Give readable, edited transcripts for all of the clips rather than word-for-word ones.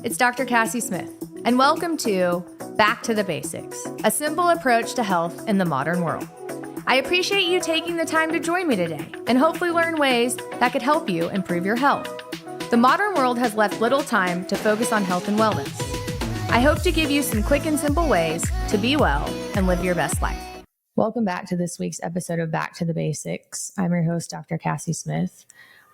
It's Dr. Cassie Smith, and welcome to Back to the Basics, a simple approach to health in the modern world. I appreciate you taking the time to join me today and hopefully learn ways that could help you improve your health. The modern world has left little time to focus on health and wellness. I hope to give you some quick and simple ways to be well and live your best life. Welcome back to this week's episode of Back to the Basics. I'm your host, Dr. Cassie Smith.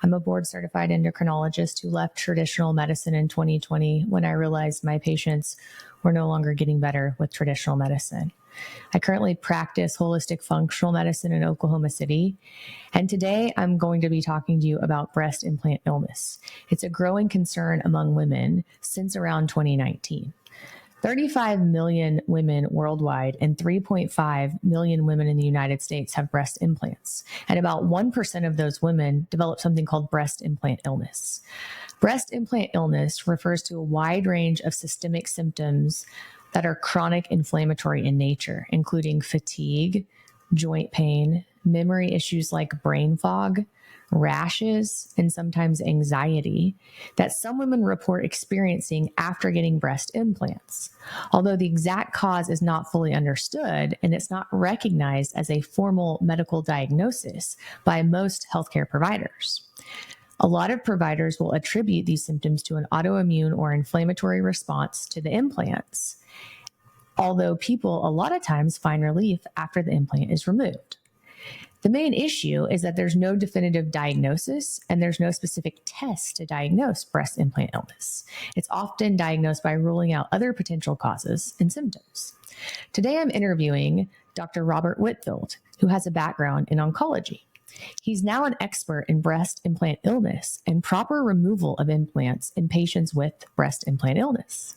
I'm a board-certified endocrinologist who left traditional medicine in 2020 when I realized my patients were no longer getting better with traditional medicine. I currently practice holistic functional medicine in Oklahoma City, and today I'm going to be talking to you about breast implant illness. It's a growing concern among women since around 2019. 35 million women worldwide and 3.5 million women in the United States have breast implants. And about 1% of those women develop something called breast implant illness. Breast implant illness refers to a wide range of systemic symptoms that are chronic inflammatory in nature, including fatigue, joint pain, memory issues like brain fog, rashes, and sometimes anxiety that some women report experiencing after getting breast implants. Although the exact cause is not fully understood and it's not recognized as a formal medical diagnosis by most healthcare providers. A lot of providers will attribute these symptoms to an autoimmune or inflammatory response to the implants, although people a lot of times find relief after the implant is removed. The main issue is that there's no definitive diagnosis and there's no specific test to diagnose breast implant illness. It's often diagnosed by ruling out other potential causes and symptoms. Today I'm interviewing Dr. Robert Whitfield, who has a background in oncology. He's now an expert in breast implant illness and proper removal of implants in patients with breast implant illness.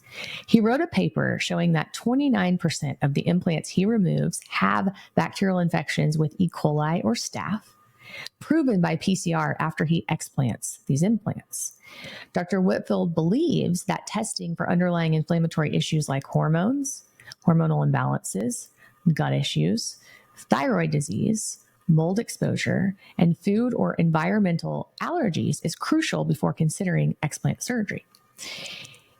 He wrote a paper showing that 29% of the implants he removes have bacterial infections with E. coli or staph, proven by PCR after he explants these implants. Dr. Whitfield believes that testing for underlying inflammatory issues like hormones, hormonal imbalances, gut issues, thyroid disease, mold exposure, and food or environmental allergies is crucial before considering explant surgery.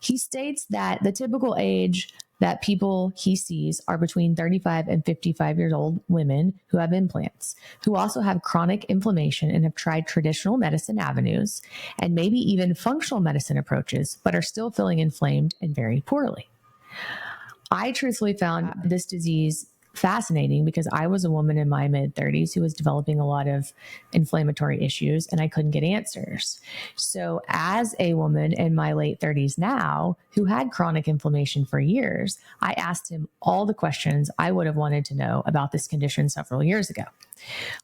He states that the typical age that people he sees are between 35 and 55 years old women who have implants, who also have chronic inflammation and have tried traditional medicine avenues and maybe even functional medicine approaches, but are still feeling inflamed and very poorly. I truthfully found this disease fascinating because I was a woman in my mid-30s who was developing a lot of inflammatory issues and I couldn't get answers. So as a woman in my late 30s now who had chronic inflammation for years, I asked him all the questions I would have wanted to know about this condition several years ago.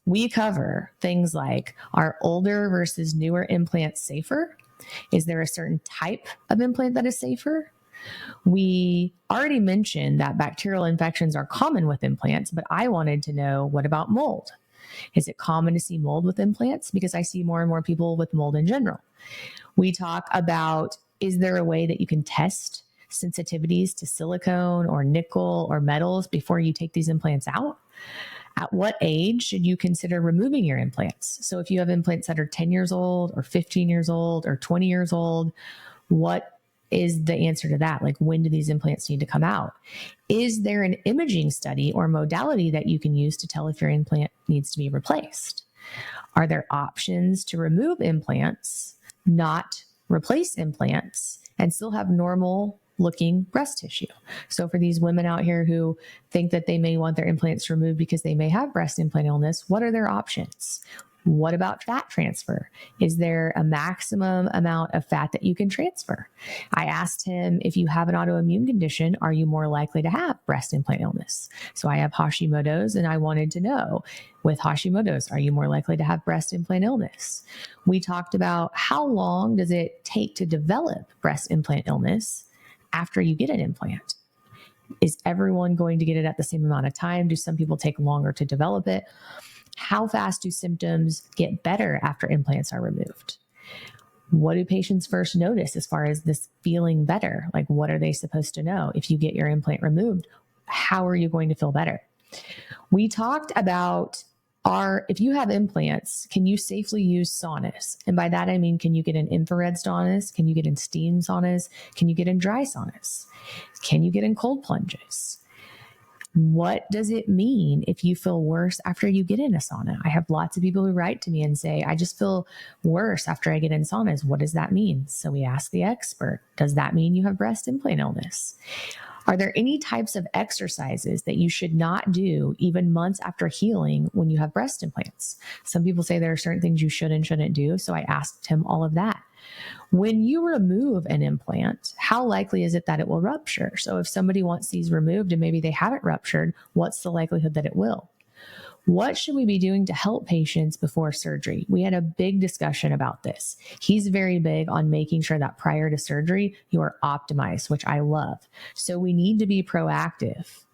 We cover things like, are older versus newer implants safer? Is there a certain type of implant that is safer? We already mentioned that bacterial infections are common with implants, but I wanted to know, what about mold? Is it common to see mold with implants? Because I see more and more people with mold in general. We talk about, is there a way that you can test sensitivities to silicone or nickel or metals before you take these implants out? At what age should you consider removing your implants? So if you have implants that are 10 years old or 15 years old or 20 years old, what is the answer to that? Like, when do these implants need to come out? Is there an imaging study or modality that you can use to tell if your implant needs to be replaced? Are there options to remove implants, not replace implants, and still have normal looking breast tissue? So for these women out here who think that they may want their implants removed because they may have breast implant illness, what are their options? What about fat transfer? Is there a maximum amount of fat that you can transfer? I asked him, if you have an autoimmune condition, are you more likely to have breast implant illness? So I have Hashimoto's and I wanted to know, with Hashimoto's, are you more likely to have breast implant illness? We talked about how long does it take to develop breast implant illness after you get an implant? Is everyone going to get it at the same amount of time? Do some people take longer to develop it? How fast do symptoms get better after implants are removed? What do patients first notice as far as this feeling better? Like, what are they supposed to know? If you get your implant removed, how are you going to feel better? We talked about if you have implants, can you safely use saunas? And by that, I mean, can you get in infrared saunas? Can you get in steam saunas? Can you get in dry saunas? Can you get in cold plunges? What does it mean if you feel worse after you get in a sauna? I have lots of people who write to me and say, I just feel worse after I get in saunas. What does that mean? So we ask the expert, does that mean you have breast implant illness? Are there any types of exercises that you should not do even months after healing when you have breast implants? Some people say there are certain things you should and shouldn't do. So I asked him all of that. When you remove an implant, how likely is it that it will rupture? So if somebody wants these removed and maybe they haven't ruptured, what's the likelihood that it will? What should we be doing to help patients before surgery? We had a big discussion about this. He's very big on making sure that prior to surgery, you are optimized, which I love. So we need to be proactive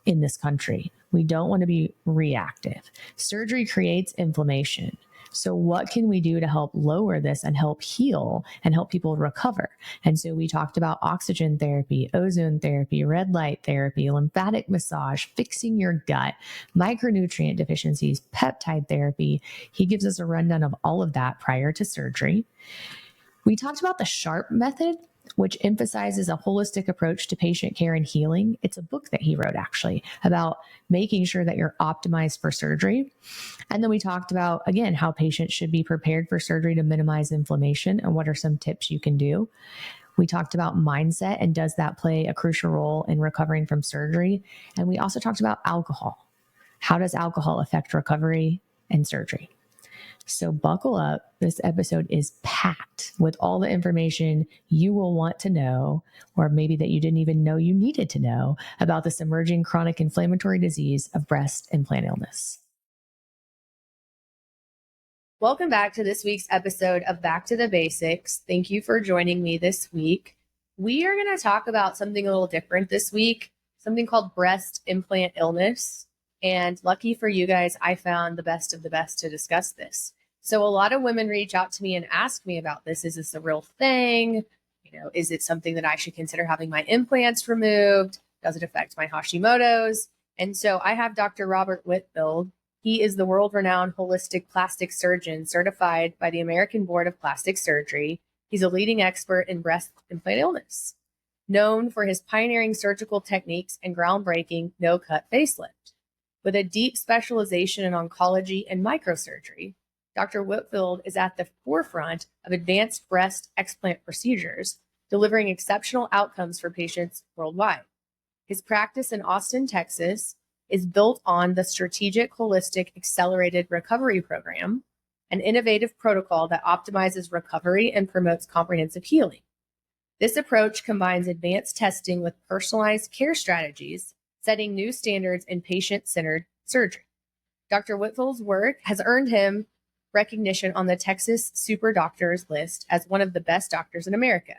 in this country. We don't want to be reactive. Surgery creates inflammation. So what can we do to help lower this and help heal and help people recover? And so we talked about oxygen therapy, ozone therapy, red light therapy, lymphatic massage, fixing your gut, micronutrient deficiencies, peptide therapy. He gives us a rundown of all of that prior to surgery. We talked about the SHARP method, which emphasizes a holistic approach to patient care and healing. It's a book that he wrote actually about making sure that you're optimized for surgery. And then we talked about, again, how patients should be prepared for surgery to minimize inflammation and what are some tips you can do. We talked about mindset and does that play a crucial role in recovering from surgery? And we also talked about alcohol. How does alcohol affect recovery and surgery? So buckle up. This episode is packed with all the information you will want to know, or maybe that you didn't even know you needed to know about this emerging chronic inflammatory disease of breast implant illness. Welcome back to this week's episode of Back to the Basics. Thank you for joining me this week. We are going to talk about something a little different this week, something called breast implant illness. And lucky for you guys, I found the best of the best to discuss this. So a lot of women reach out to me and ask me about this. Is this a real thing? Is it something that I should consider having my implants removed? Does it affect my Hashimoto's? And so I have Dr. Robert Whitfield. He is the world-renowned holistic plastic surgeon certified by the American Board of Plastic Surgery. He's a leading expert in breast implant illness, known for his pioneering surgical techniques and groundbreaking no-cut facelift. With a deep specialization in oncology and microsurgery, Dr. Whitfield is at the forefront of advanced breast explant procedures, delivering exceptional outcomes for patients worldwide. His practice in Austin, Texas, is built on the Strategic Holistic Accelerated Recovery Program, an innovative protocol that optimizes recovery and promotes comprehensive healing. This approach combines advanced testing with personalized care strategies, setting new standards in patient-centered surgery. Dr. Whitfield's work has earned him recognition on the Texas Super Doctors list as one of the best doctors in America.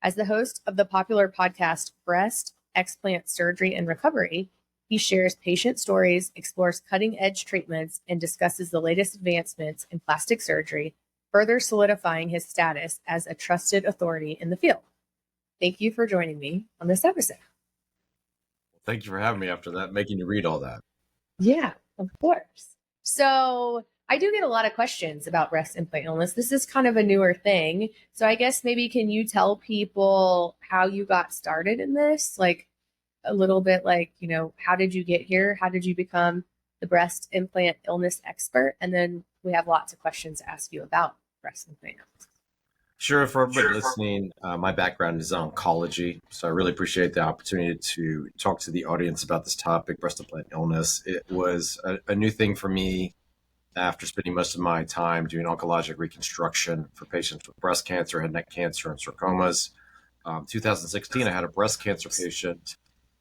As the host of the popular podcast Breast Explant Surgery and Recovery, he shares patient stories, explores cutting-edge treatments, and discusses the latest advancements in plastic surgery, further solidifying his status as a trusted authority in the field. Thank you for joining me on this episode. Thank you for having me after that, making you read all that. Yeah, of course. So I do get a lot of questions about breast implant illness. This is kind of a newer thing. So I guess maybe can you tell people how you got started in this? Like a little bit like, how did you get here? How did you become the breast implant illness expert? And then we have lots of questions to ask you about breast implant illness. Sure. For everybody listening, my background is oncology. So I really appreciate the opportunity to talk to the audience about this topic, breast implant illness. It was a new thing for me after spending most of my time doing oncologic reconstruction for patients with breast cancer, head and neck cancer, and sarcomas. 2016, I had a breast cancer patient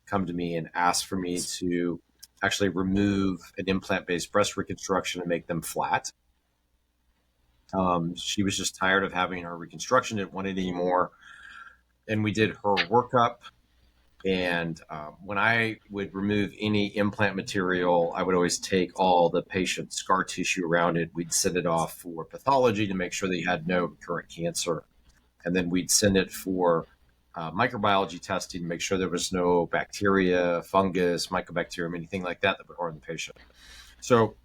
come to me and ask for me to actually remove an implant-based breast reconstruction and make them flat. She was just tired of having her reconstruction, didn't want it anymore. And we did her workup. And when I would remove any implant material, I would always take all the patient's scar tissue around it. We'd send it off for pathology to make sure they had no recurrent cancer. And then we'd send it for microbiology testing to make sure there was no bacteria, fungus, mycobacterium, anything like that would harm the patient. So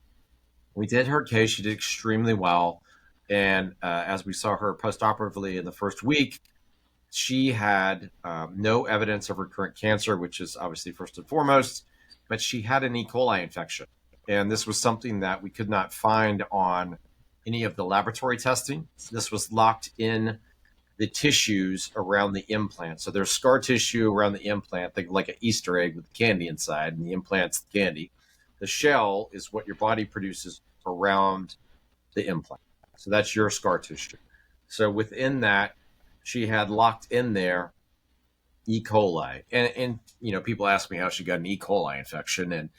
We did her case. She did extremely well. And as we saw her postoperatively in the first week, she had no evidence of recurrent cancer, which is obviously first and foremost, but she had an E. coli infection. And this was something that we could not find on any of the laboratory testing. This was locked in the tissues around the implant. So there's scar tissue around the implant, think like an Easter egg with candy inside, and the implant's the candy. The shell is what your body produces around the implant. So that's your scar tissue. So within that, she had locked in there E. coli. And people ask me how she got an E. coli infection. And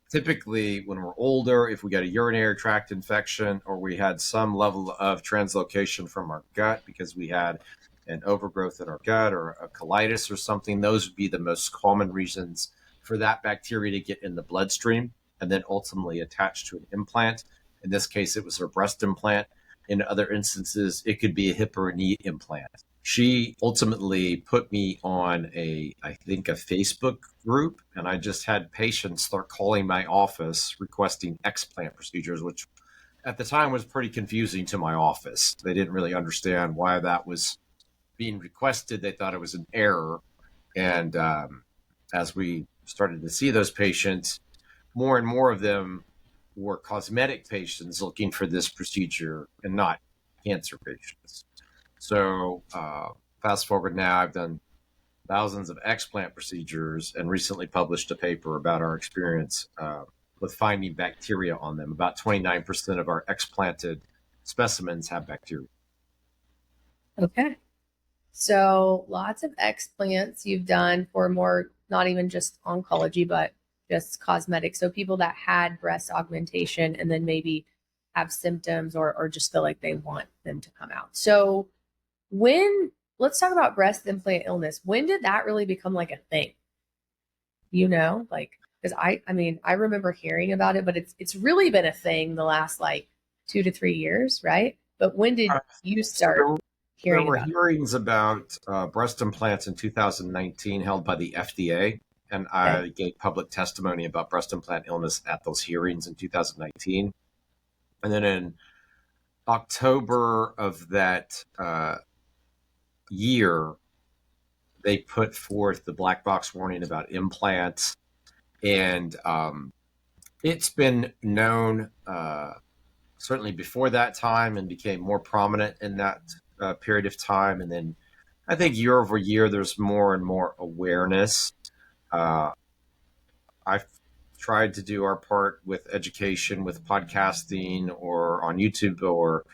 typically, when we're older, if we got a urinary tract infection or we had some level of translocation from our gut because we had an overgrowth in our gut or a colitis or something, those would be the most common reasons for that bacteria to get in the bloodstream and then ultimately attach to an implant. In this case, it was her breast implant. In other instances, it could be a hip or a knee implant. She ultimately put me on I think a Facebook group, and I just had patients start calling my office requesting explant procedures, which at the time was pretty confusing to my office. They didn't really understand why that was being requested. They thought it was an error. And as we started to see those patients, more and more of them were cosmetic patients looking for this procedure and not cancer patients. So fast forward now, I've done thousands of explant procedures and recently published a paper about our experience with finding bacteria on them. About 29% of our explanted specimens have bacteria. Okay. So lots of explants you've done for more, not even just oncology, but just cosmetic. So people that had breast augmentation and then maybe have symptoms or just feel like they want them to come out. So let's talk about breast implant illness. When did that really become like a thing? Because I remember hearing about it, but it's really been a thing the last like 2 to 3 years, right? But when did you start hearing there were about hearings about breast implants in 2019 held by the FDA, and I gave public testimony about breast implant illness at those hearings in 2019. And then in October of that year, they put forth the black box warning about implants. And it's been known certainly before that time and became more prominent in that period of time. And then I think year over year, there's more and more awareness. I've tried to do our part with education, with podcasting or on YouTube or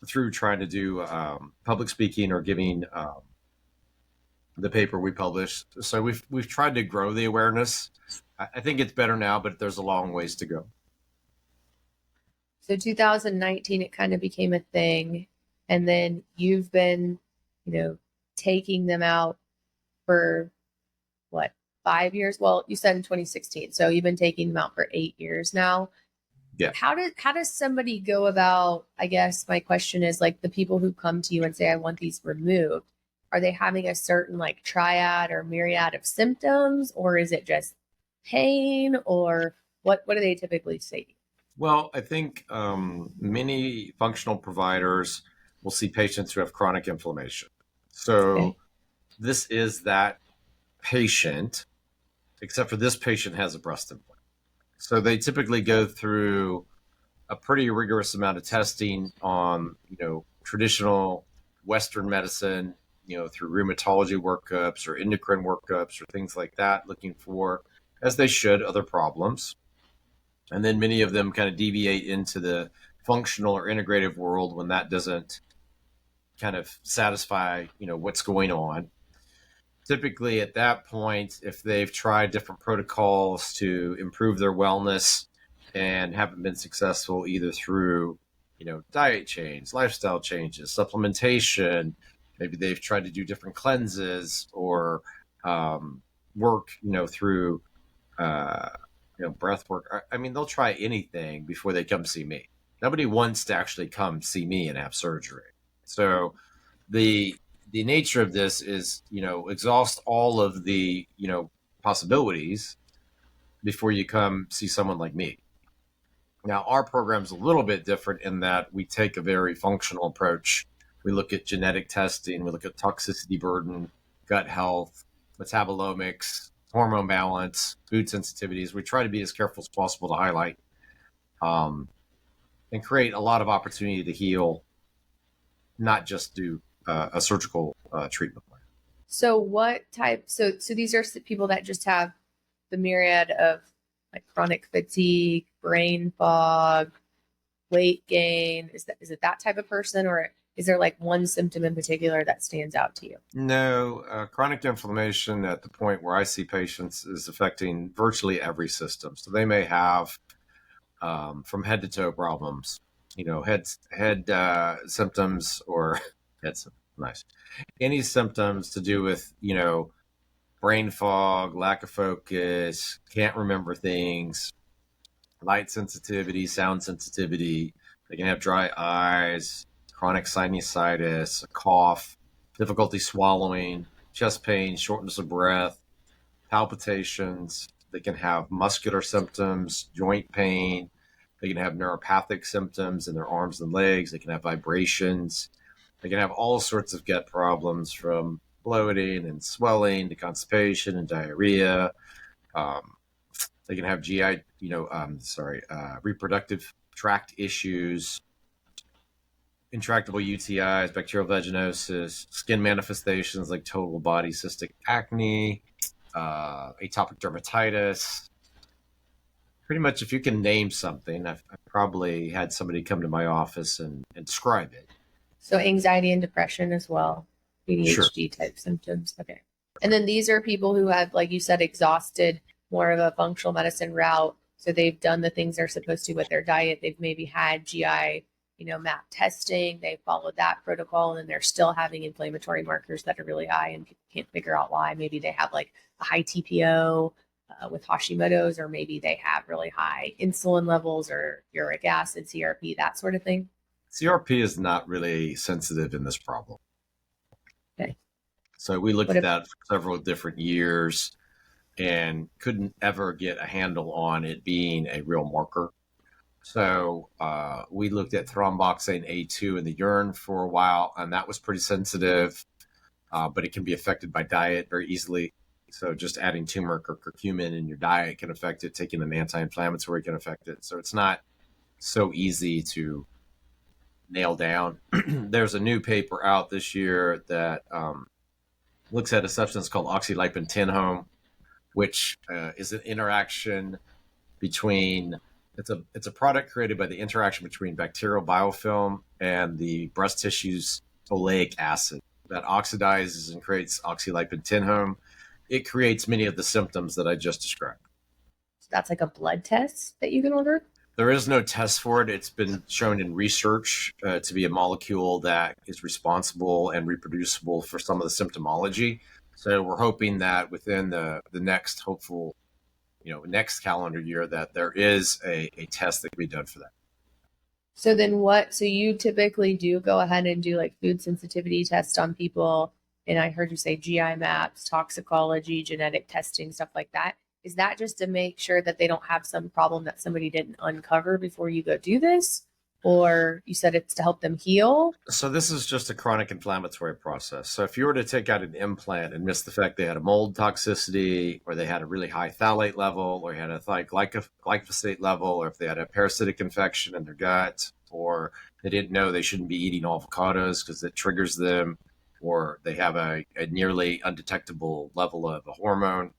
through trying to do public speaking or giving the paper we published. So we've tried to grow the awareness. I think it's better now, but there's a long ways to go. So 2019, it kind of became a thing. And then you've been, taking them out for what, 5 years? Well, you said in 2016. So you've been taking them out for 8 years now. Yeah. How does somebody go about, I guess my question is like the people who come to you and say, I want these removed, are they having a certain like triad or myriad of symptoms, or is it just pain, or what do they typically say? Well, I think many functional providers will see patients who have chronic inflammation. So this is that patient, except for this patient has a breast implant. So they typically go through a pretty rigorous amount of testing on, traditional Western medicine, through rheumatology workups or endocrine workups or things like that, looking for, as they should, other problems. And then many of them kind of deviate into the functional or integrative world when that doesn't kind of satisfy, what's going on. Typically at that point, if they've tried different protocols to improve their wellness and haven't been successful either through, diet change, lifestyle changes, supplementation, maybe they've tried to do different cleanses or work, through, breath work. I mean, they'll try anything before they come see me. Nobody wants to actually come see me and have surgery. So the nature of this is, exhaust all of the, possibilities before you come see someone like me. Now, our program's a little bit different in that we take a very functional approach. We look at genetic testing, we look at toxicity burden, gut health, metabolomics, hormone balance, food sensitivities. We try to be as careful as possible to highlight um, and create a lot of opportunity to heal, not just do a surgical treatment plan. So what type? So these are people that just have the myriad of like chronic fatigue, brain fog, weight gain. Is it that type of person, or is there like one symptom in particular that stands out to you? No, chronic inflammation at the point where I see patients is affecting virtually every system. So they may have from head to toe problems, head symptoms or nice, any symptoms to do with brain fog, lack of focus, can't remember things, light sensitivity, sound sensitivity. They can have dry eyes, chronic sinusitis, a cough, difficulty swallowing, chest pain, shortness of breath, palpitations. They can have muscular symptoms, joint pain. They can have neuropathic symptoms in their arms and legs. They can have vibrations. They can have all sorts of gut problems, from bloating and swelling to constipation and diarrhea. Um, they can have reproductive tract issues, intractable UTIs, bacterial vaginosis, skin manifestations like total body cystic acne, atopic dermatitis. Pretty much, if you can name something, I've probably had somebody come to my office and describe it. So anxiety and depression as well, ADHD type symptoms. Okay. And then these are people who have, like you said, exhausted more of a functional medicine route. So they've done the things they're supposed to with their diet. They've maybe had GI, MAP testing. They followed that protocol, and then they're still having inflammatory markers that are really high, and people can't figure out why. Maybe they have like a high TPO with Hashimoto's, or maybe they have really high insulin levels or uric acid, CRP, that sort of thing. CRP is not really sensitive in this problem. Okay. So we looked at that for several different years and couldn't ever get a handle on it being a real marker. So we looked at thromboxane A2 in the urine for a while, and that was pretty sensitive, but it can be affected by diet very easily. So just adding turmeric or curcumin in your diet can affect it. Taking an anti-inflammatory can affect it. So it's not so easy to nail down. There's a new paper out this year that looks at a substance called oxylipin-10-home, which is an interaction between it's a product created by the interaction between bacterial biofilm and the breast tissue's oleic acid that oxidizes and creates oxylipin-10-home. It creates many of the symptoms that I just described. So that's like a blood test that you can order? There is no test for it. It's been shown in research to be a molecule that is responsible and reproducible for some of the symptomology. So we're hoping that within the next hopeful, next calendar year, that there is a test that can be done for that. So then so you typically do go ahead and do like food sensitivity tests on people. And I heard you say GI maps, toxicology, genetic testing, stuff like that. Is that just to make sure that they don't have some problem that somebody didn't uncover before you go do this? Or you said it's to help them heal? So this is just a chronic inflammatory process. So if you were to take out an implant and miss the fact they had a mold toxicity, or they had a really high phthalate level, or had a high glyphosate level, or if they had a parasitic infection in their gut, or they didn't know they shouldn't be eating avocados because it triggers them, or they have a nearly undetectable level of a hormone,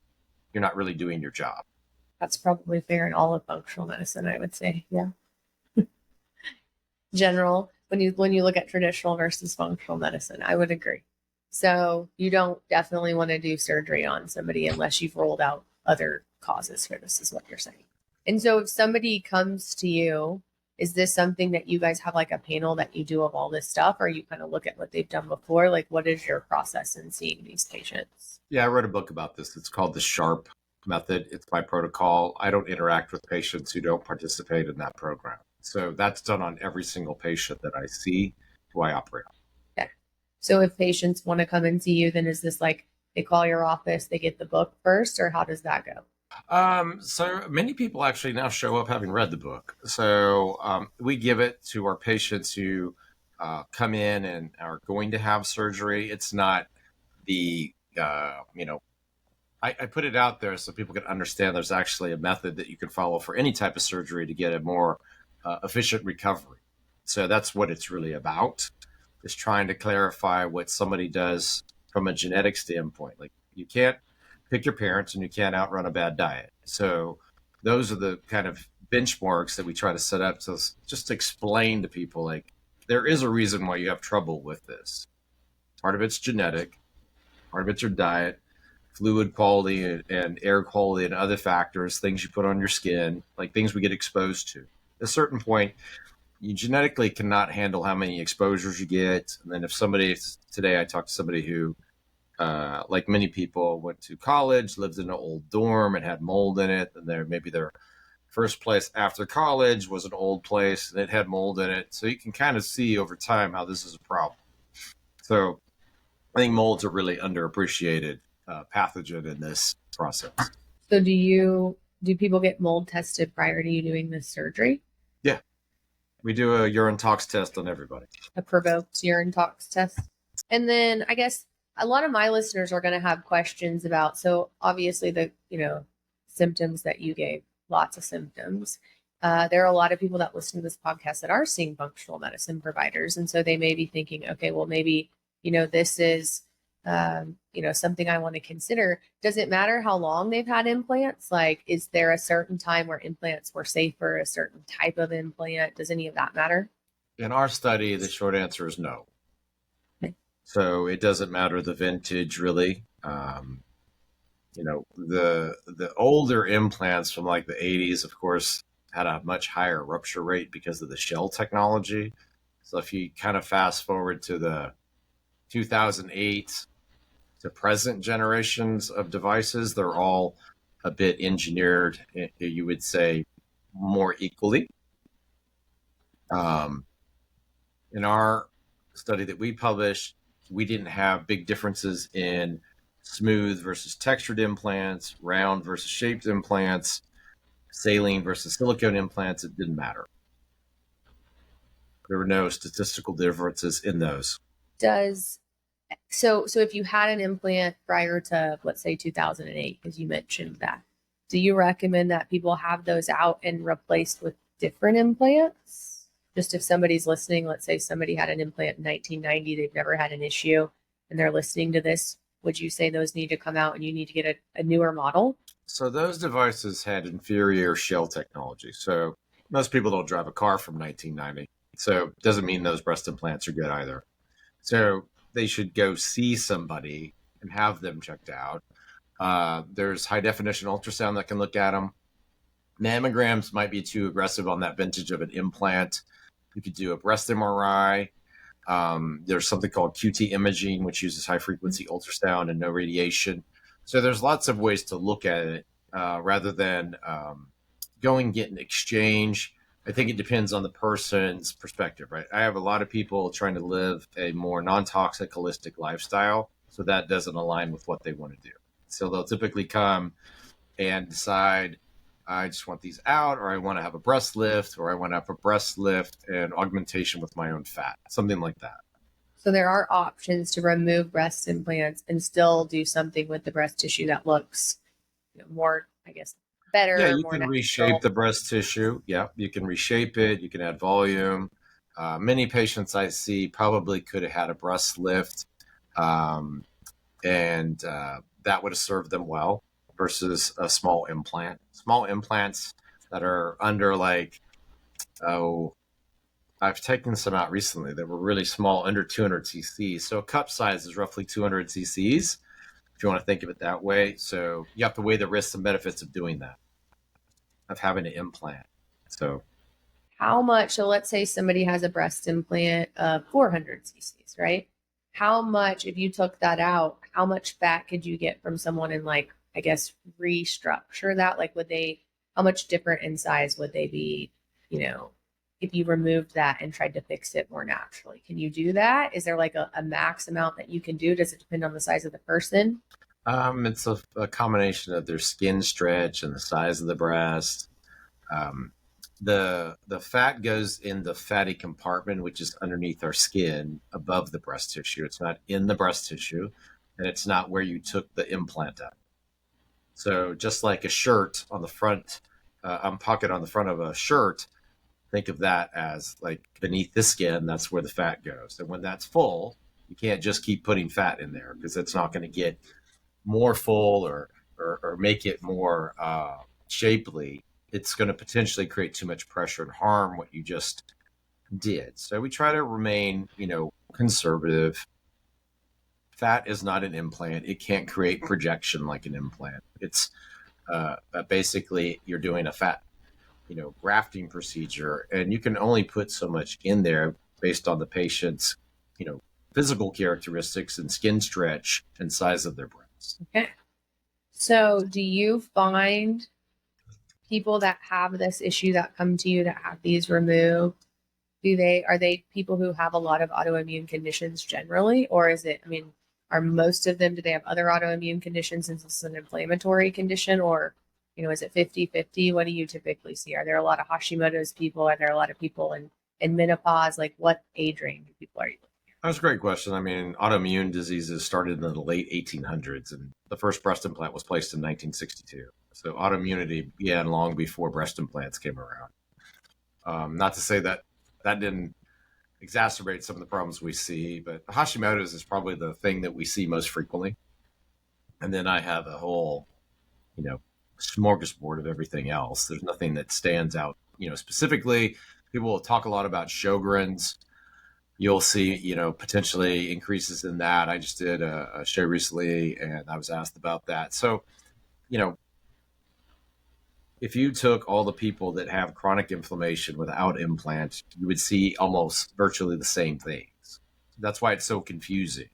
you're not really doing your job. That's probably fair in all of functional medicine, I would say. Yeah. General, when you look at traditional versus functional medicine, I would agree. So you don't definitely want to do surgery on somebody unless you've rolled out other causes for this, is what you're saying. And so if somebody comes to you, is this something that you guys have like a panel that you do of all this stuff, or you kind of look at what they've done before? Like, what is your process in seeing these patients? Yeah, I wrote a book about this. It's called the SHARP method. It's my protocol. I don't interact with patients who don't participate in that program. So that's done on every single patient that I see who I operate on. Okay. So if patients want to come and see you, then is this like they call your office, they get the book first, or how does that go? So many people actually now show up having read the book. So we give it to our patients who come in and are going to have surgery. It's not the, I put it out there so people can understand there's actually a method that you can follow for any type of surgery to get a more efficient recovery. So that's what it's really about, is trying to clarify what somebody does from a genetic standpoint. Like, you can't pick your parents and you can't outrun a bad diet. So those are the kind of benchmarks that we try to set up to just explain to people, like, there is a reason why you have trouble with this. Part of it's genetic, part of it's your diet, fluid quality and air quality and other factors, things you put on your skin, like things we get exposed to. At a certain point, you genetically cannot handle how many exposures you get. And then if somebody, today I talked to somebody who, like many people, went to college, lived in an old dorm and had mold in it. And maybe their first place after college was an old place and it had mold in it. So you can kind of see over time how this is a problem. So I think molds are really underappreciated pathogen in this process. So do people get mold tested prior to you doing this surgery? Yeah. We do a urine tox test on everybody. A provoked urine tox test. And then I guess a lot of my listeners are going to have questions about, so obviously the, symptoms that you gave, lots of symptoms. There are a lot of people that listen to this podcast that are seeing functional medicine providers. And so they may be thinking, okay, well, maybe, this is, something I want to consider. Does it matter how long they've had implants? Like, is there a certain time where implants were safer, a certain type of implant? Does any of that matter? In our study, the short answer is no. Okay. So it doesn't matter the vintage, really. The older implants from like the 80s, of course, had a much higher rupture rate because of the shell technology. So if you kind of fast forward to the 2008 to present generations of devices, they're all a bit engineered, you would say, more equally. In our study that we published, we didn't have big differences in smooth versus textured implants, round versus shaped implants, saline versus silicone implants. It didn't matter. There were no statistical differences in those. So if you had an implant prior to, let's say, 2008, because you mentioned that, do you recommend that people have those out and replaced with different implants? Just if somebody's listening, let's say somebody had an implant in 1990, they've never had an issue, and they're listening to this, would you say those need to come out and you need to get a newer model? So those devices had inferior shell technology. So most people don't drive a car from 1990. So it doesn't mean those breast implants are good either. So they should go see somebody and have them checked out. There's high definition ultrasound that can look at them. Mammograms might be too aggressive on that vintage of an implant. You could do a breast MRI. There's something called QT imaging, which uses high frequency ultrasound and no radiation. So there's lots of ways to look at it rather than going and get an exchange. I think it depends on the person's perspective, right? I have a lot of people trying to live a more non-toxic, holistic lifestyle. So that doesn't align with what they want to do. So they'll typically come and decide, I just want these out, or I want to have a breast lift, or I want to have a breast lift and augmentation with my own fat, something like that. So there are options to remove breast implants and still do something with the breast tissue that looks more, I guess, better. Yeah, you more can natural. reshape the breast tissue. Yeah, you can reshape it. You can add volume. Many patients I see probably could have had a breast lift, and that would have served them well versus a small implant. Small implants that are under I've taken some out recently that were really small, under 200 cc's. So a cup size is roughly 200 cc's, if you want to think of it that way. So you have to weigh the risks and benefits of doing that, of having an implant. So How much? So let's say somebody has a breast implant of 400 cc's, right? How much, if you took that out, how much fat could you get from someone and I guess, restructure that? How much different in size would they be, if you removed that and tried to fix it more naturally? Can you do that? Is there a max amount that you can do? Does it depend on the size of the person? It's a combination of their skin stretch and the size of the breast. Um, the fat goes in the fatty compartment, which is underneath our skin, above the breast tissue. It's not in the breast tissue, and it's not where you took the implant out. So just like a shirt on the front, pocket on the front of a shirt, think of that as like beneath the skin. That's where the fat goes, and when that's full, you can't just keep putting fat in there because it's not going to get more full or make it more shapely. It's going to potentially create too much pressure and harm what you just did. So we try to remain, conservative. Fat is not an implant. It can't create projection like an implant. It's basically you're doing a fat, grafting procedure, and you can only put so much in there based on the patient's, physical characteristics and skin stretch and size of their breasts. Okay. So do you find people that have this issue that come to you that have these removed, are they people who have a lot of autoimmune conditions generally, or is it, are most of them, do they have other autoimmune conditions since this is an inflammatory condition, or, is it 50-50? What do you typically see? Are there a lot of Hashimoto's people? Are there a lot of people in menopause? Like what age range of people are you looking at? That's a great question. Autoimmune diseases started in the late 1800s, and the first breast implant was placed in 1962. So autoimmunity began long before breast implants came around. Not to say that didn't exacerbate some of the problems we see, but Hashimoto's is probably the thing that we see most frequently. And then I have a whole, smorgasbord of everything else. There's nothing that stands out, specifically. People will talk a lot about Sjogren's. You'll see, potentially increases in that. I just did a show recently and I was asked about that. So, if you took all the people that have chronic inflammation without implants, you would see almost virtually the same things. That's why it's so confusing.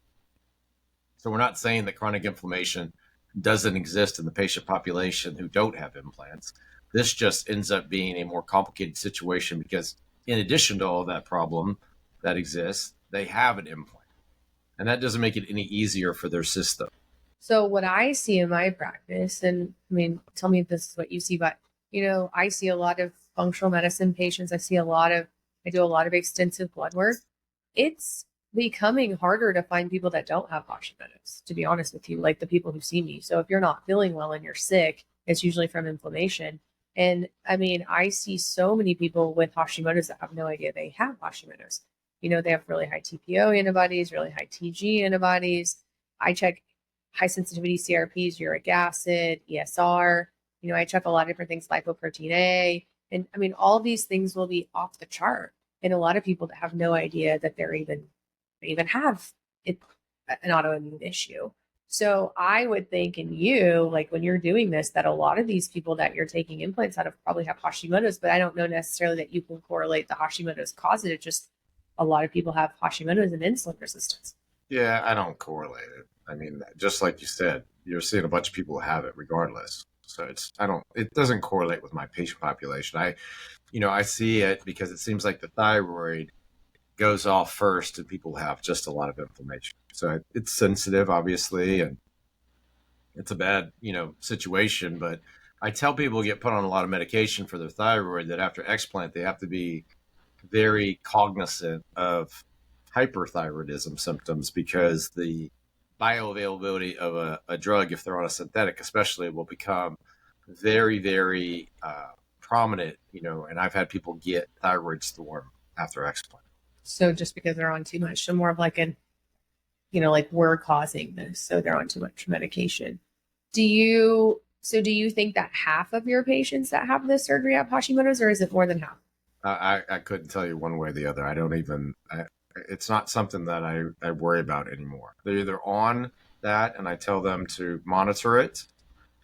So we're not saying that chronic inflammation doesn't exist in the patient population who don't have implants. This just ends up being a more complicated situation because in addition to all that problem that exists, they have an implant. And that doesn't make it any easier for their system. So what I see in my practice, and tell me if this is what you see, but I see a lot of functional medicine patients. I do a lot of extensive blood work. It's becoming harder to find people that don't have Hashimoto's, to be honest with you, like the people who see me. So if you're not feeling well and you're sick, it's usually from inflammation. And I see so many people with Hashimoto's that have no idea they have Hashimoto's. They have really high TPO antibodies, really high TG antibodies. I check high sensitivity CRPs, uric acid, ESR. I check a lot of different things, lipoprotein A. And all these things will be off the chart. And a lot of people that have no idea that they even have an autoimmune issue. So I would think in you, like when you're doing this, that a lot of these people that you're taking implants out of probably have Hashimoto's, but I don't know necessarily that you can correlate the Hashimoto's cause it. It's just a lot of people have Hashimoto's and insulin resistance. Yeah, I don't correlate it. Just like you said, you're seeing a bunch of people who have it regardless. So it doesn't correlate with my patient population. I see it because it seems like the thyroid goes off first and people have just a lot of inflammation. So it's sensitive, obviously, and it's a bad, situation. But I tell people get put on a lot of medication for their thyroid that after explant, they have to be very cognizant of hyperthyroidism symptoms because the bioavailability of a drug, if they're on a synthetic especially, will become very, very prominent, and I've had people get thyroid storm after explant. So just because they're on too much, so more of like like we're causing this, so they're on too much medication. Do you think that half of your patients that have this surgery have Hashimoto's, or is it more than half? I couldn't tell you one way or the other. It's not something that I worry about anymore. They're either on that and I tell them to monitor it,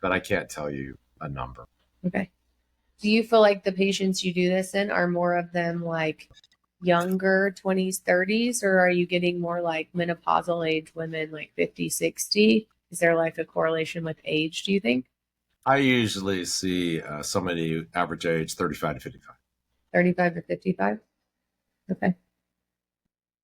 but I can't tell you a number. Okay. Do you feel like the patients you do this in are more of them like younger 20s, 30s, or are you getting more like menopausal age women like 50, 60? Is there like a correlation with age, do you think? I usually see somebody average age 35 to 55. 35 to 55? Okay.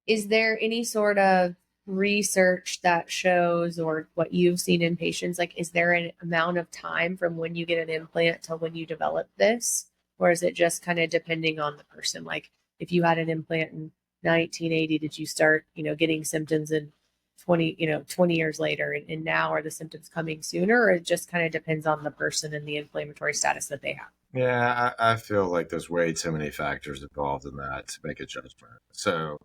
Is there any sort of research that shows, or what you've seen in patients, like, is there an amount of time from when you get an implant to when you develop this? Or is it just kind of depending on the person? Like, if you had an implant in 1980, did you start, getting symptoms in 20 years later, and now are the symptoms coming sooner? Or it just kind of depends on the person and the inflammatory status that they have? Yeah, I feel like there's way too many factors involved in that to make a judgment. So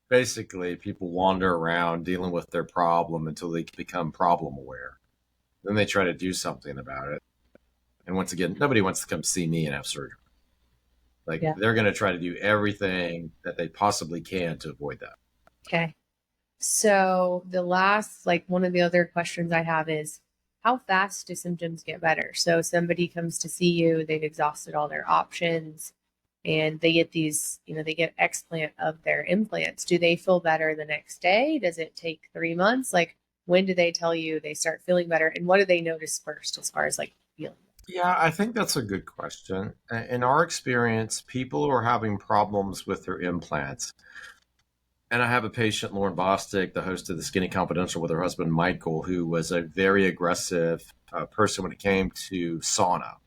basically, people wander around dealing with their problem until they become problem aware. Then they try to do something about it. And once again, nobody wants to come see me and have surgery. Like, Yeah. they're going to try to do everything that they possibly can to avoid that. Okay. So the last, like, one of the other questions I have is, how fast do symptoms get better? So somebody comes to see you, they've exhausted all their options, and they get these, they get explant of their implants. Do they feel better the next day? Does it take 3 months? Like, when do they tell you they start feeling better? And what do they notice first as far as like feeling? Yeah, I think that's a good question. In our experience, people who are having problems with their implants, and I have a patient, Lauren Bostic, the host of the Skinny Confidential, with her husband, Michael, who was a very aggressive person when it came to sauna.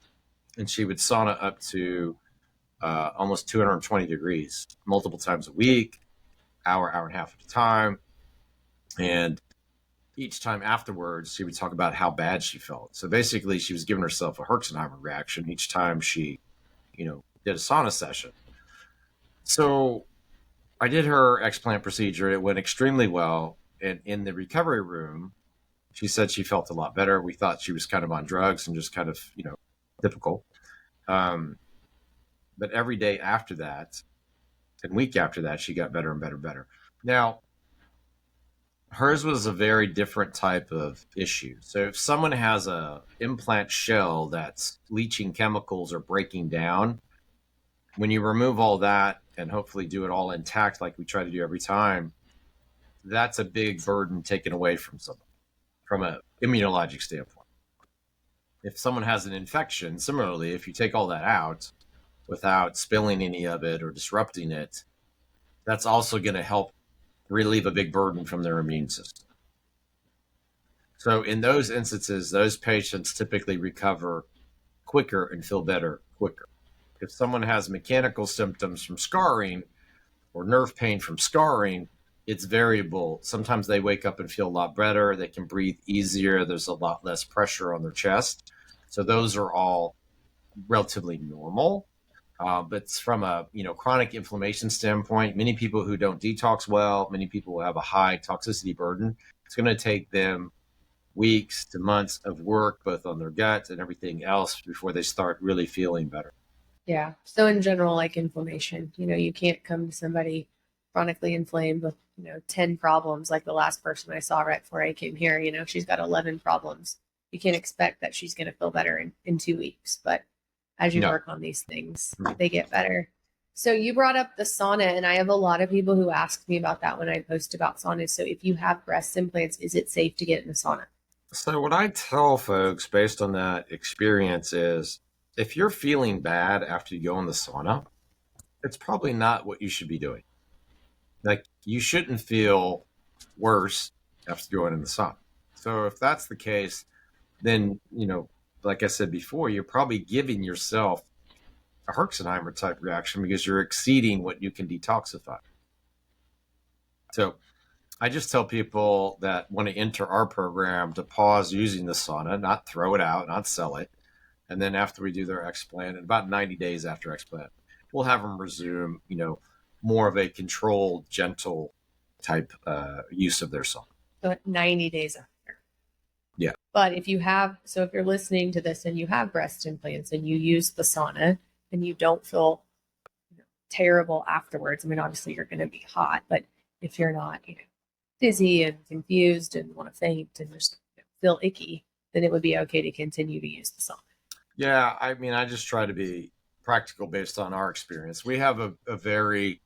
And she would sauna up to almost 220 degrees multiple times a week, hour and a half at a time. And each time afterwards, she would talk about how bad she felt. So basically, she was giving herself a Herxheimer reaction each time she, did a sauna session. So I did her explant procedure. It went extremely well. And in the recovery room, she said she felt a lot better. We thought she was kind of on drugs and just kind of, typical. But every day after that and week after that, she got better and better and better. Now, hers was a very different type of issue. So if someone has a implant shell that's leaching chemicals or breaking down, when you remove all that and hopefully do it all intact like we try to do every time, that's a big burden taken away from someone from an immunologic standpoint. If someone has an infection, similarly, if you take all that out without spilling any of it or disrupting it, that's also going to help relieve a big burden from their immune system. So in those instances, those patients typically recover quicker and feel better quicker. If someone has mechanical symptoms from scarring or nerve pain from scarring, it's variable. Sometimes they wake up and feel a lot better. They can breathe easier. There's a lot less pressure on their chest. So those are all relatively normal. But from a chronic inflammation standpoint, many people who don't detox well, many people who have a high toxicity burden, it's going to take them weeks to months of work, both on their gut and everything else, before they start really feeling better. Yeah. So in general, like inflammation, you can't come to somebody chronically inflamed with, 10 problems. Like the last person I saw right before I came here, she's got 11 problems. You can't expect that she's going to feel better in 2 weeks. But as you work on these things, they get better. So you brought up the sauna, and I have a lot of people who ask me about that when I post about saunas. So if you have breast implants, is it safe to get in a sauna? So what I tell folks based on that experience is, if you're feeling bad after you go in the sauna, it's probably not what you should be doing. Like, you shouldn't feel worse after going in the sauna. So if that's the case, then, like I said before, you're probably giving yourself a Herxheimer type reaction because you're exceeding what you can detoxify. So I just tell people that want to enter our program to pause using the sauna, not throw it out, not sell it. And then after we do their explant, and about 90 days after explant, we'll have them resume, more of a controlled, gentle type use of their sauna. So 90 days after. Yeah. But if you're listening to this and you have breast implants and you use the sauna and you don't feel terrible afterwards, I mean, obviously you're going to be hot, but if you're not, dizzy and confused and want to faint and just feel icky, then it would be okay to continue to use the sauna. Yeah, I mean, I just try to be practical based on our experience. We have a very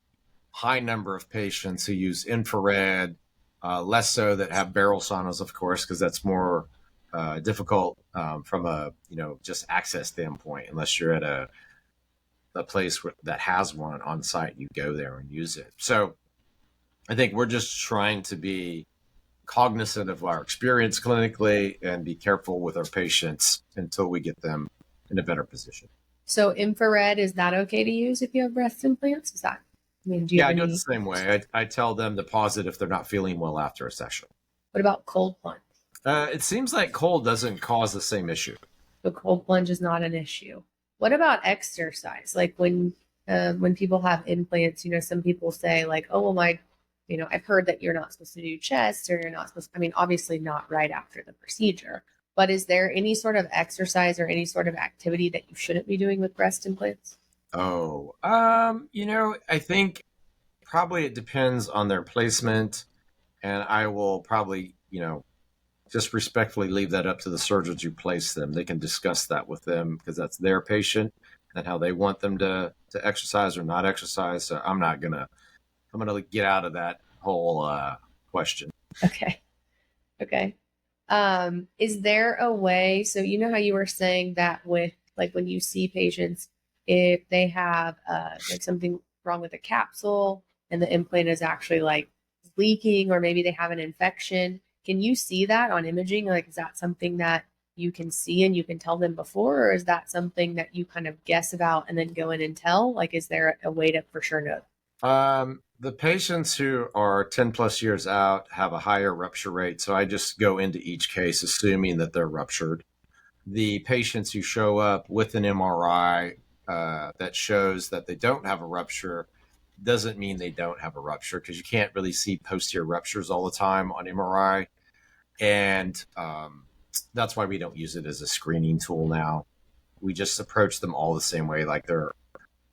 high number of patients who use infrared, less so that have barrel saunas, of course, because that's more difficult from a just access standpoint. Unless you're at a place that has one on site, you go there and use it. So I think we're just trying to be cognizant of our experience clinically and be careful with our patients until we get them in a better position. So infrared, is that okay to use if you have breast implants? Is that, do you Yeah, I have do it any? the same way. I tell them to pause it if they're not feeling well after a session. What about cold plunge? It seems like cold doesn't cause the same issue. The cold plunge is not an issue. What about exercise? Like when people have implants, some people say like, oh, well, I've heard that you're not supposed to do chest, or you're not supposed to, obviously not right after the procedure, but is there any sort of exercise or any sort of activity that you shouldn't be doing with breast implants? Oh, I think probably it depends on their placement, and I will probably, just respectfully leave that up to the surgeons who place them. They can discuss that with them because that's their patient and how they want them to exercise or not exercise. So I'm gonna get out of that whole question. Okay. Okay. Is there a way, so you know how you were saying that with like when you see patients, if they have like something wrong with the capsule and the implant is actually like leaking, or maybe they have an infection, can you see that on imaging? Like, is that something that you can see and you can tell them before, or is that something that you kind of guess about and then go in and tell? Like, is there a way to for sure know? The patients who are 10 plus years out have a higher rupture rate. So I just go into each case assuming that they're ruptured. The patients who show up with an MRI that shows that they don't have a rupture doesn't mean they don't have a rupture, because you can't really see posterior ruptures all the time on MRI. And that's why we don't use it as a screening tool now. We just approach them all the same way, like they're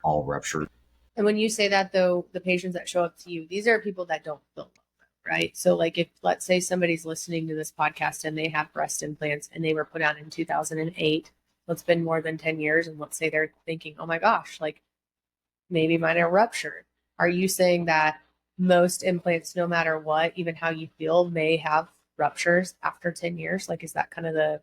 all ruptured. And when you say that, though, the patients that show up to you, these are people that don't feel well, right? So, like, if let's say somebody's listening to this podcast and they have breast implants and they were put on in 2008, it's been more than 10 years, and let's say they're thinking, oh my gosh, like maybe mine are ruptured. Are you saying that most implants, no matter what, even how you feel, may have ruptures after 10 years? Like, is that kind of the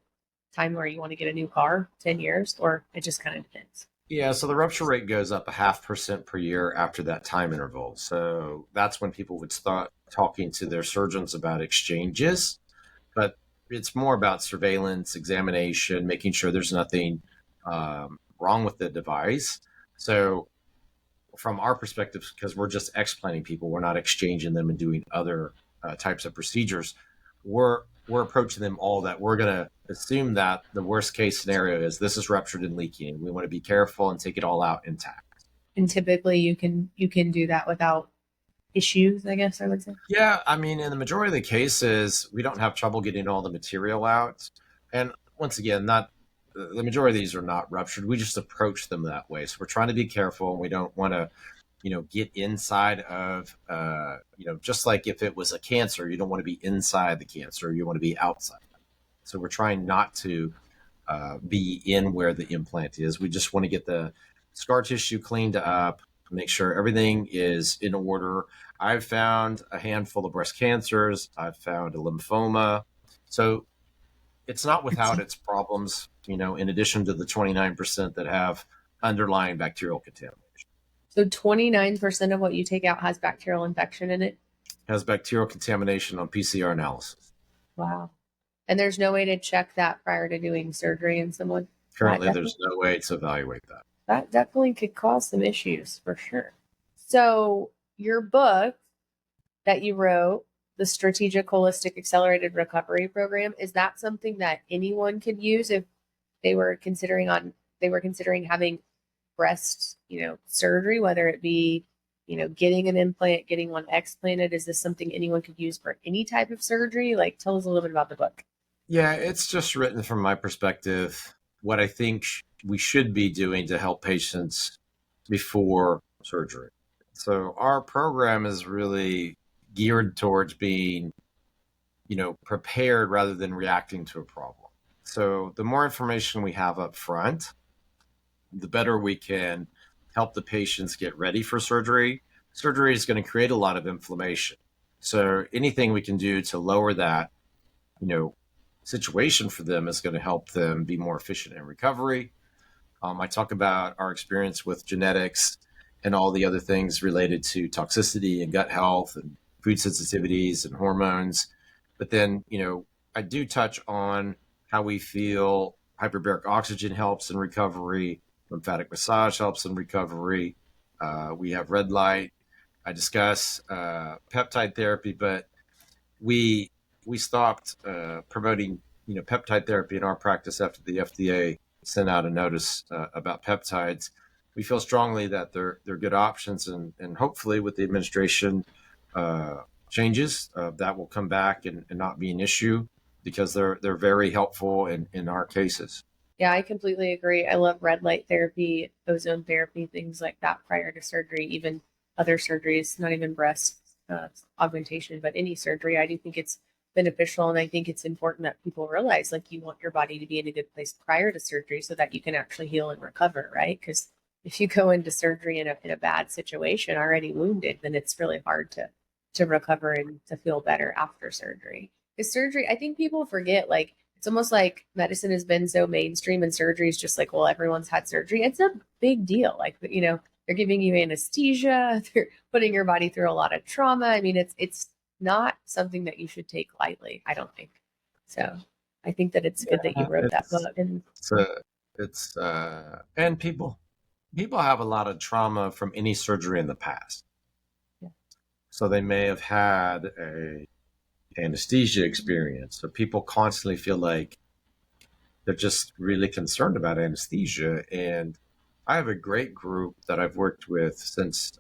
time where you want to get a new car, 10 years, or it just kind of depends? Yeah, so the rupture rate goes up 0.5% per year after that time interval. So that's when people would start talking to their surgeons about exchanges. But it's more about surveillance, examination, making sure there's nothing wrong with the device. So from our perspective, because we're just explanting people, we're not exchanging them and doing other types of procedures. We're approaching them all that we're going to assume that the worst case scenario is this is ruptured and leaking. We want to be careful and take it all out intact. And typically you can do that without issues, I guess I would say. Yeah, I mean, in the majority of the cases, we don't have trouble getting all the material out. And once again, not the majority of these are not ruptured. We just approach them that way. So we're trying to be careful, and we don't want to, get inside of, just like if it was a cancer, you don't want to be inside the cancer. You want to be outside. So we're trying not to be in where the implant is. We just want to get the scar tissue cleaned up, make sure everything is in order. I've found a handful of breast cancers. I've found a lymphoma. So it's not without its problems, in addition to the 29% that have underlying bacterial contamination. So 29% of what you take out has bacterial infection in it? Has bacterial contamination on PCR analysis. Wow. And there's no way to check that prior to doing surgery in someone? Currently, there's no way to evaluate that. That definitely could cause some issues for sure. So your book that you wrote, the Strategic Holistic Accelerated Recovery Program, is that something that anyone could use if they were considering having breast, surgery, whether it be, getting an implant, getting one explanted? Is this something anyone could use for any type of surgery? Like, tell us a little bit about the book. Yeah, it's just written from my perspective, what I think we should be doing to help patients before surgery. So our program is really geared towards being, prepared rather than reacting to a problem. So the more information we have up front, the better we can help the patients get ready for surgery. Surgery is going to create a lot of inflammation. So anything we can do to lower that, situation for them is going to help them be more efficient in recovery. I talk about our experience with genetics and all the other things related to toxicity and gut health and food sensitivities and hormones. But then, I do touch on how we feel hyperbaric oxygen helps in recovery, lymphatic massage helps in recovery. We have red light. I discuss peptide therapy, but we stopped promoting peptide therapy in our practice after the FDA sent out a notice about peptides. We feel strongly that they're good options, and hopefully with the administration changes, that will come back and not be an issue, because they're very helpful in our cases. Yeah, I completely agree. I love red light therapy, ozone therapy, things like that prior to surgery, even other surgeries, not even breast augmentation, but any surgery. I do think it's beneficial. And I think it's important that people realize like you want your body to be in a good place prior to surgery so that you can actually heal and recover, right? Because if you go into surgery in a bad situation, already wounded, then it's really hard to recover and to feel better after surgery. Because surgery, I think people forget, like, it's almost like medicine has been so mainstream and surgery is just like, well, everyone's had surgery. It's a big deal. Like, they're giving you anesthesia, they're putting your body through a lot of trauma. I mean, it's not something that you should take lightly, I don't think. So I think that it's good that you wrote that book. And and people have a lot of trauma from any surgery in the past. Yeah. So they may have had a anesthesia experience. So people constantly feel like they're just really concerned about anesthesia. And I have a great group that I've worked with since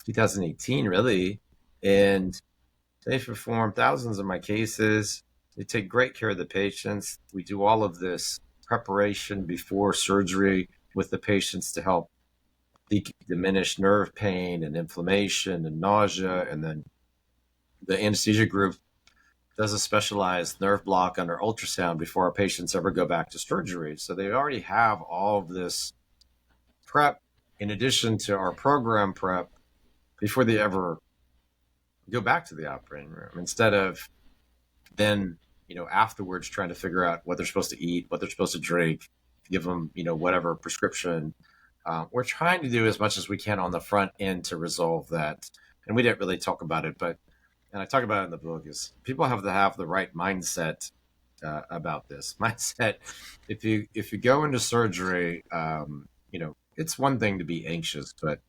2018, really. And they've performed thousands of my cases. They take great care of the patients. We do all of this preparation before surgery with the patients to help diminish nerve pain and inflammation and nausea. And then the anesthesia group does a specialized nerve block under ultrasound before our patients ever go back to surgery. So they already have all of this prep in addition to our program prep before they ever go back to the operating room, instead of then, afterwards trying to figure out what they're supposed to eat, what they're supposed to drink, give them, whatever prescription. We're trying to do as much as we can on the front end to resolve that. And we didn't really talk about it, and I talk about it in the book, is people have to have the right mindset about this. Mindset, if you go into surgery, it's one thing to be anxious, but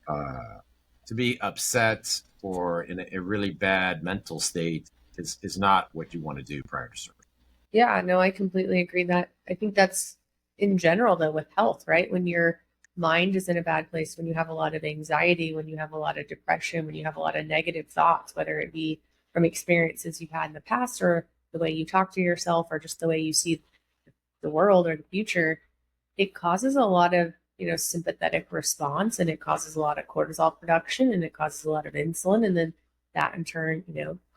to be upset or in a really bad mental state is not what you want to do prior to surgery. yeah, no, I completely agree. That I think that's in general though with health, right? When your mind is in a bad place, when you have a lot of anxiety, when you have a lot of depression, when you have a lot of negative thoughts, whether it be from experiences you've had in the past or the way you talk to yourself or just the way you see the world or the future, it causes a lot of, sympathetic response, and it causes a lot of cortisol production, and it causes a lot of insulin, and then that in turn,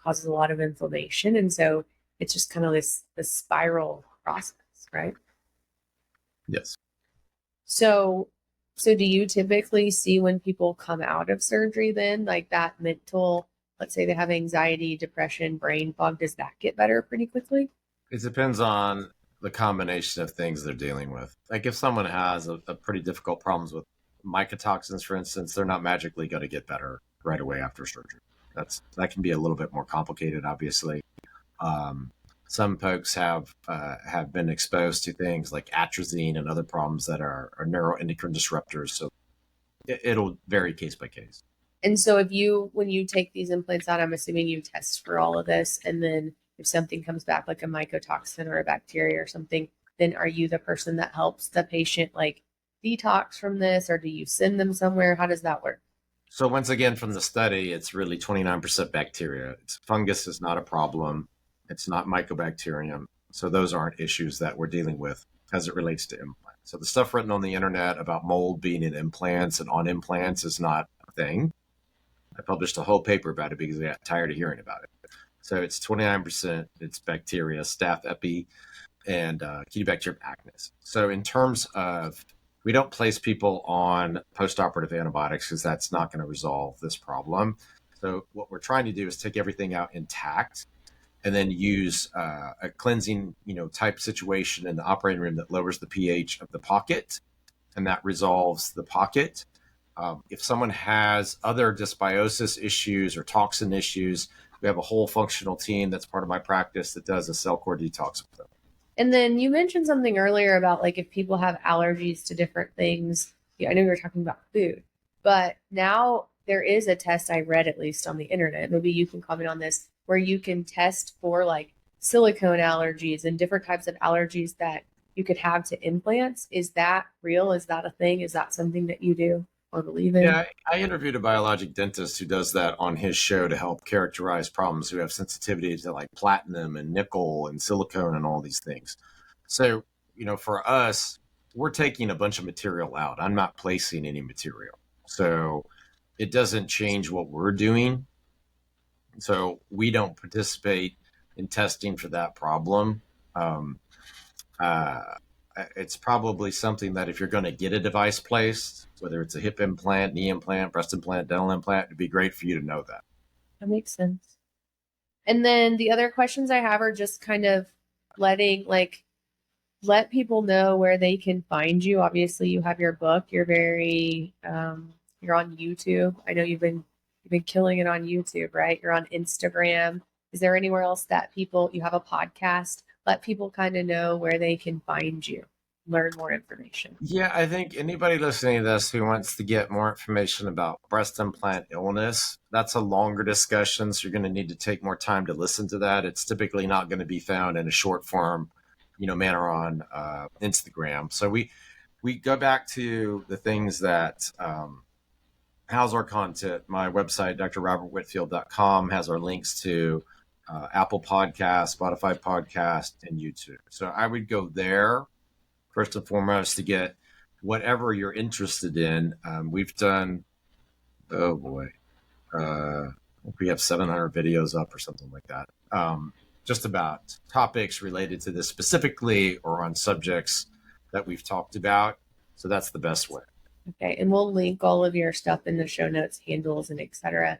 causes a lot of inflammation. And so it's just kind of this spiral process, right? Yes. So do you typically see when people come out of surgery then like that mental, let's say they have anxiety, depression, brain fog, does that get better pretty quickly? It depends on the combination of things they're dealing with. Like if someone has a pretty difficult problems with mycotoxins, for instance, they're not magically going to get better right away after surgery. That can be a little bit more complicated, obviously. Some folks have been exposed to things like atrazine and other problems that are neuroendocrine disruptors. So it'll vary case by case. And so when you take these implants out, I'm assuming you test for all of this. And then if something comes back like a mycotoxin or a bacteria or something, then are you the person that helps the patient like detox from this, or do you send them somewhere? How does that work? So once again, from the study, it's really 29% bacteria. Fungus is not a problem. It's not mycobacterium. So those aren't issues that we're dealing with as it relates to implants. So the stuff written on the internet about mold being in implants and on implants is not a thing. I published a whole paper about it because I got tired of hearing about it. So it's 29%. It's bacteria, Staph epi, and Ketobacterium acnes. So in terms of, we don't place people on postoperative antibiotics because that's not going to resolve this problem. So what we're trying to do is take everything out intact and then use a cleansing, type situation in the operating room that lowers the pH of the pocket, and that resolves the pocket. If someone has other dysbiosis issues or toxin issues, We have a whole functional team that's part of my practice that does a cell core detox with them. And then you mentioned something earlier about like if people have allergies to different things. I know you were talking about food, but now there is a test I read, at least on the internet. Maybe you can comment on this, where you can test for like silicone allergies and different types of allergies that you could have to implants. Is that real? Is that a thing? Is that something that you do or believe in? Yeah, I interviewed a biologic dentist who does that on his show to help characterize problems who have sensitivity to like platinum and nickel and silicone and all these things. So, for us, we're taking a bunch of material out. I'm not placing any material. So it doesn't change what we're doing. So we don't participate in testing for that problem. Um, uh, it's probably something that if you're going to get a device placed, whether it's a hip implant, knee implant, breast implant, dental implant, it'd be great for you to know that. That makes sense. And then the other questions I have are just kind of let people know where they can find you. Obviously, you have your book. You're very you're on YouTube. I know you've been killing it on YouTube, right? You're on Instagram. Is there anywhere else that you have a podcast? Let people kind of know where they can find you, learn more information. Yeah, I think anybody listening to this who wants to get more information about breast implant illness, that's a longer discussion. So you're going to need to take more time to listen to that. It's typically not going to be found in a short form, manner on Instagram. So we go back to the things that house our content. My website, drrobertwhitfield.com, has our links to Apple Podcast, Spotify Podcast, and YouTube. So I would go there first and foremost to get whatever you're interested in. We've done, oh boy, we have 700 videos up or something like that. Just about topics related to this specifically or on subjects that we've talked about. So that's the best way. Okay. And we'll link all of your stuff in the show notes, handles, and etc.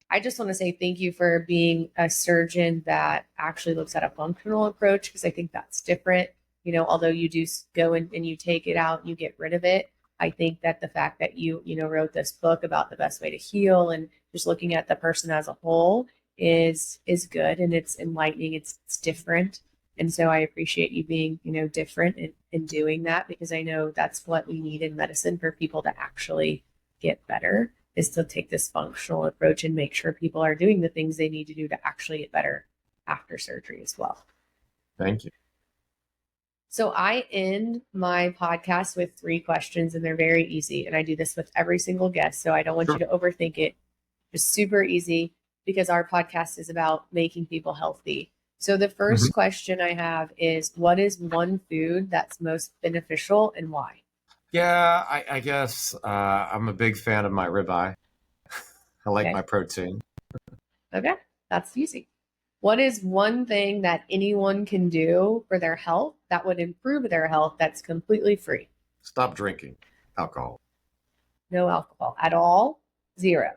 I just want to say thank you for being a surgeon that actually looks at a functional approach, because I think that's different. Although you do go and you take it out, you get rid of it. I think that the fact that you wrote this book about the best way to heal and just looking at the person as a whole is good, and it's enlightening. It's different. And so I appreciate you being, different in doing that, because I know that's what we need in medicine for people to actually get better, is to take this functional approach and make sure people are doing the things they need to do to actually get better after surgery as well. Thank you. So I end my podcast with 3 questions, and they're very easy. And I do this with every single guest, so I don't want you to overthink it. Just super easy, because our podcast is about making people healthy. So the first question I have is, what is one food that's most beneficial and why? Yeah, I guess I'm a big fan of my ribeye. I like my protein. Okay, that's easy. What is one thing that anyone can do for their health that would improve their health that's completely free? Stop drinking alcohol. No alcohol at all? 0.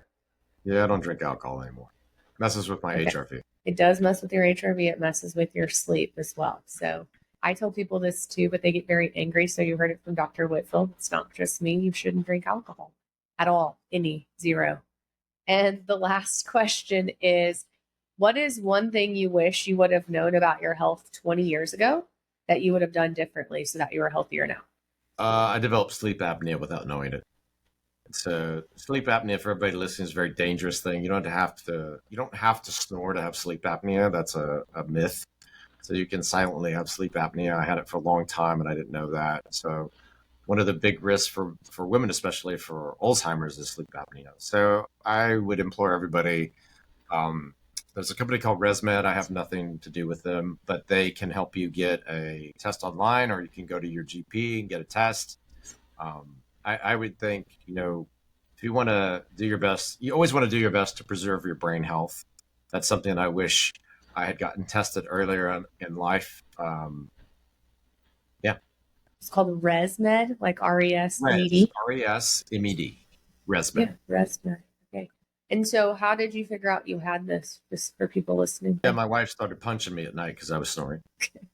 Yeah, I don't drink alcohol anymore. Messes with my HRV. It does mess with your HRV. It messes with your sleep as well. So I tell people this too, but they get very angry. So you heard it from Dr. Whitfield. It's not just me. You shouldn't drink alcohol at all. 0. And the last question is, what is one thing you wish you would have known about your health 20 years ago that you would have done differently so that you are healthier now? I developed sleep apnea without knowing it. So sleep apnea, for everybody listening, is a very dangerous thing. You don't have to snore to have sleep apnea. That's a myth. So you can silently have sleep apnea. I had it for a long time and I didn't know that. So one of the big risks for women, especially for Alzheimer's, is sleep apnea. So I would implore everybody, there's a company called ResMed. I have nothing to do with them, but they can help you get a test online, or you can go to your GP and get a test. I would think, if you want to do your best, you always want to do your best to preserve your brain health. That's something I wish I had gotten tested earlier in life. It's called ResMed, like RESMED. RESMED. ResMed. Yeah, ResMed. Okay. And so how did you figure out you had this, just for people listening? Yeah, my wife started punching me at night because I was snoring. Okay.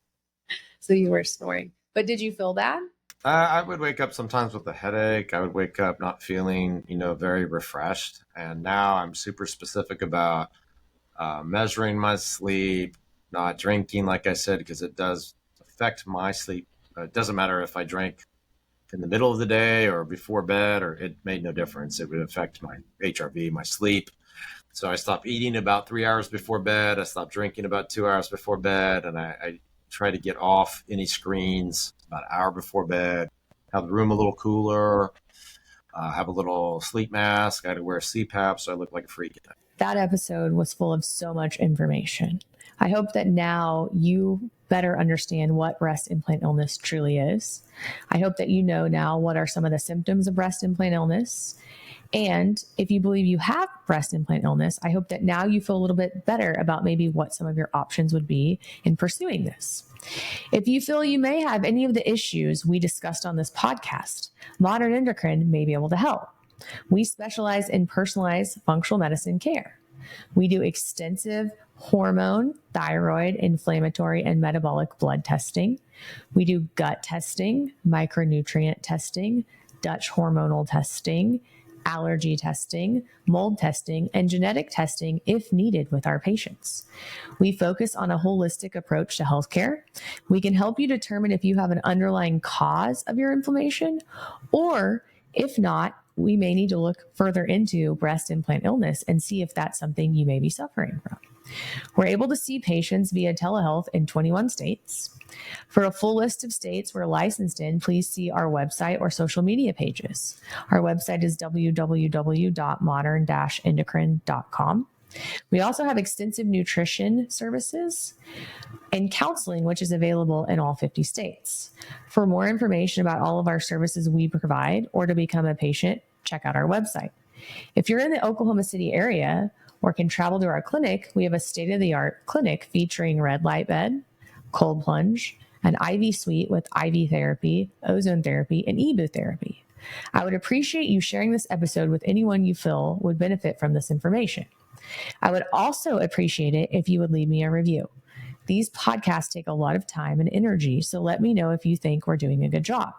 So you were snoring. But did you feel bad? I would wake up sometimes with a headache. I would wake up not feeling, very refreshed. And now I'm super specific about measuring my sleep, not drinking, like I said, because it does affect my sleep. It doesn't matter if I drank in the middle of the day or before bed, or it made no difference. It would affect my HRV, my sleep. So I stopped eating about 3 hours before bed. I stopped drinking about 2 hours before bed. And I try to get off any screens about an hour before bed, have the room a little cooler, have a little sleep mask. I had to wear a CPAP so I look like a freak. That episode was full of so much information. I hope that now you better understand what breast implant illness truly is. I hope that you know now what are some of the symptoms of breast implant illness. And if you believe you have breast implant illness, I hope that now you feel a little bit better about maybe what some of your options would be in pursuing this. If you feel you may have any of the issues we discussed on this podcast, Modern Endocrine may be able to help. We specialize in personalized functional medicine care. We do extensive hormone, thyroid, inflammatory, and metabolic blood testing. We do gut testing, micronutrient testing, Dutch hormonal testing, allergy testing, mold testing, and genetic testing if needed with our patients. We focus on a holistic approach to healthcare. We can help you determine if you have an underlying cause of your inflammation, or if not, we may need to look further into breast implant illness and see if that's something you may be suffering from. We're able to see patients via telehealth in 21 states. For a full list of states we're licensed in, please see our website or social media pages. Our website is www.modern-endocrine.com. We also have extensive nutrition services and counseling, which is available in all 50 states. For more information about all of our services we provide or to become a patient, check out our website. If you're in the Oklahoma City area or can travel to our clinic, we have a state-of-the-art clinic featuring red light bed, cold plunge, an IV suite with IV therapy, ozone therapy, and EBOO therapy. I would appreciate you sharing this episode with anyone you feel would benefit from this information. I would also appreciate it if you would leave me a review. These podcasts take a lot of time and energy, so let me know if you think we're doing a good job.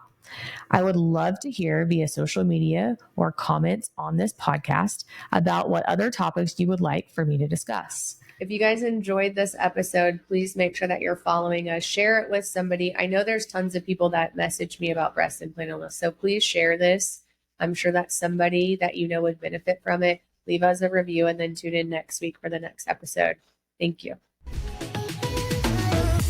I would love to hear via social media or comments on this podcast about what other topics you would like for me to discuss. If you guys enjoyed this episode, please make sure that you're following us. Share it with somebody. I know there's tons of people that message me about breast implant illness, so please share this. I'm sure that somebody that you know would benefit from it. Leave us a review and then tune in next week for the next episode. Thank you.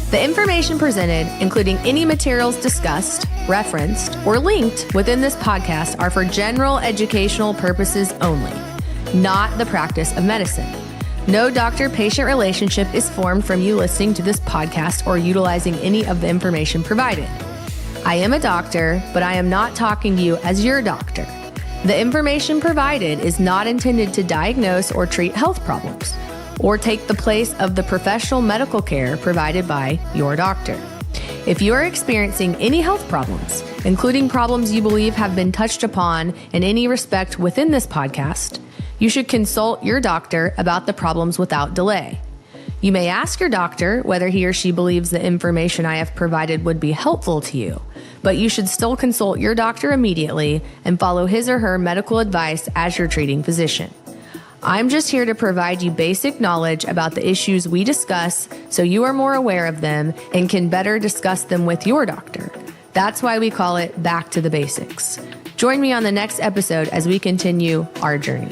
The information presented, including any materials discussed, referenced, or linked within this podcast, are for general educational purposes only, not the practice of medicine. No doctor-patient relationship is formed from you listening to this podcast or utilizing any of the information provided. I am a doctor, but I am not talking to you as your doctor. The information provided is not intended to diagnose or treat health problems, or take the place of the professional medical care provided by your doctor. If you are experiencing any health problems, including problems you believe have been touched upon in any respect within this podcast, you should consult your doctor about the problems without delay. You may ask your doctor whether he or she believes the information I have provided would be helpful to you, but you should still consult your doctor immediately and follow his or her medical advice as your treating physician. I'm just here to provide you basic knowledge about the issues we discuss so you are more aware of them and can better discuss them with your doctor. That's why we call it Back to the Basics. Join me on the next episode as we continue our journey.